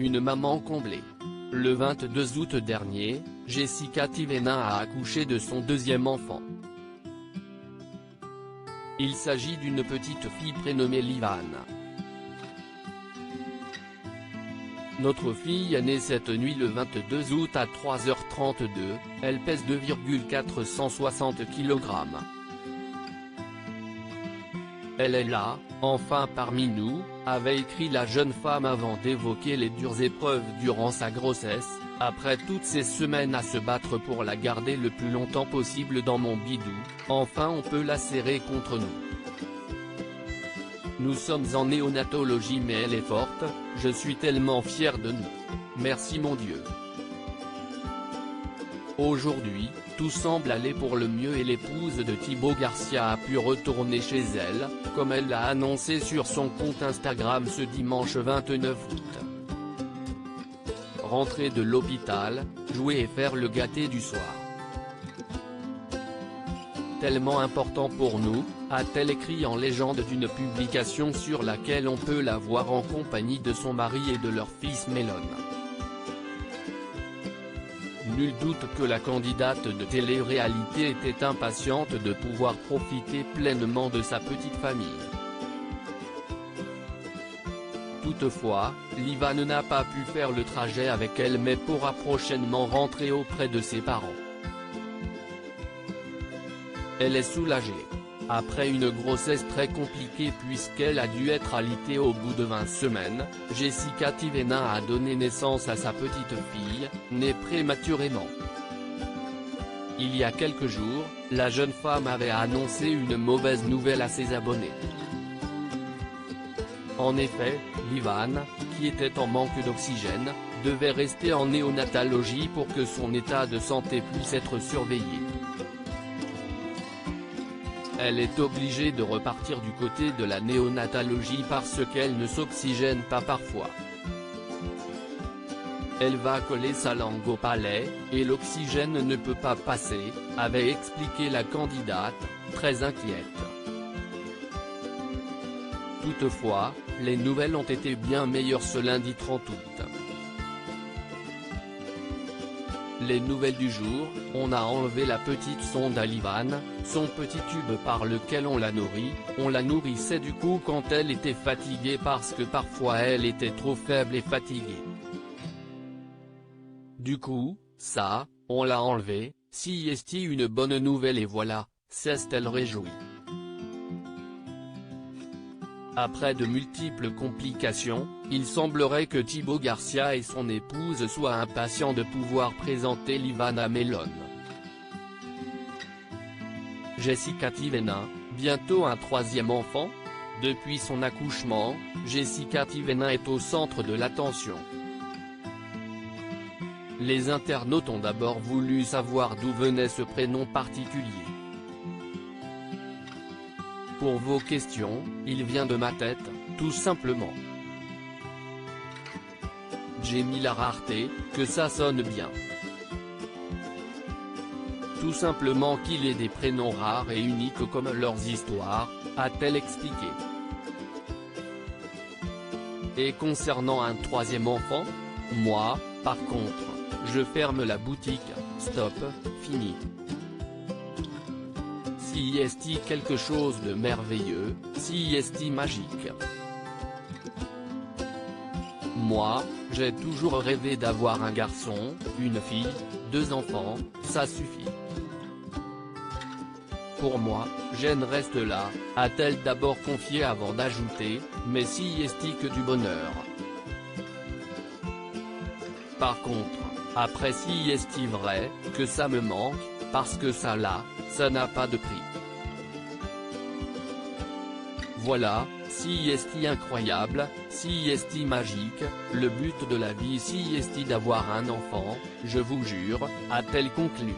une maman comblée. Le 22 août dernier, Jessica Tivena a accouché de son deuxième enfant. Il s'agit d'une petite fille prénommée Livan. Notre fille est née cette nuit le 22 août à 3h32, elle pèse 2,460 kg. Elle est là, enfin parmi nous, avait écrit la jeune femme avant d'évoquer les dures épreuves durant sa grossesse, après toutes ces semaines à se battre pour la garder le plus longtemps possible dans mon bidou, enfin on peut la serrer contre nous. Nous sommes en néonatologie mais elle est forte, je suis tellement fier de nous. Merci mon Dieu. Aujourd'hui, tout semble aller pour le mieux et l'épouse de Thibaut Garcia a pu retourner chez elle, comme elle l'a annoncé sur son compte Instagram ce dimanche 29 août. Rentrer de l'hôpital, jouer et faire le gâté du soir. Tellement important pour nous, a-t-elle écrit en légende d'une publication sur laquelle on peut la voir en compagnie de son mari et de leur fils Melon. Nul doute que la candidate de télé-réalité était impatiente de pouvoir profiter pleinement de sa petite famille. Toutefois, Livan n'a pas pu faire le trajet avec elle mais pourra prochainement rentrer auprès de ses parents. Elle est soulagée. Après une grossesse très compliquée puisqu'elle a dû être alitée au bout de 20 semaines, Jessica Tivena a donné naissance à sa petite fille, née prématurément. Il y a quelques jours, la jeune femme avait annoncé une mauvaise nouvelle à ses abonnés. En effet, Livan, qui était en manque d'oxygène, devait rester en néonatologie pour que son état de santé puisse être surveillé. Elle est obligée de repartir du côté de la néonatologie parce qu'elle ne s'oxygène pas parfois. Elle va coller sa langue au palais, et l'oxygène ne peut pas passer, avait expliqué la candidate, très inquiète. Toutefois, les nouvelles ont été bien meilleures ce lundi 30 août. Les nouvelles du jour, on a enlevé la petite sonde à Livan, son petit tube par lequel on la nourrissait du coup quand elle était fatiguée parce que parfois elle était trop faible et fatiguée. Du coup, ça, on l'a enlevé, si est une bonne nouvelle et voilà, s'est-elle réjouie. Après de multiples complications, il semblerait que Thibaut Garcia et son épouse soient impatients de pouvoir présenter Livan à Melon. Jessica Tivena, bientôt un troisième enfant? Depuis son accouchement, Jessica Tivena est au centre de l'attention. Les internautes ont d'abord voulu savoir d'où venait ce prénom particulier. Pour vos questions, il vient de ma tête, tout simplement. J'ai mis la rareté, que ça sonne bien. Tout simplement qu'il ait des prénoms rares et uniques comme leurs histoires, a-t-elle expliqué. Et concernant un troisième enfant, moi, par contre, je ferme la boutique, stop, fini. Si est quelque chose de merveilleux, si est magique. Moi, j'ai toujours rêvé d'avoir un garçon, une fille, 2 enfants, ça suffit. Pour moi, Jen reste là, a-t-elle d'abord confié avant d'ajouter, mais si est que du bonheur. Par contre, après si est vrai, que ça me manque, parce que ça là, ça n'a pas de prix. Voilà, si est incroyable, si est magique, le but de la vie si est d'avoir un enfant, je vous jure, a-t-elle conclu.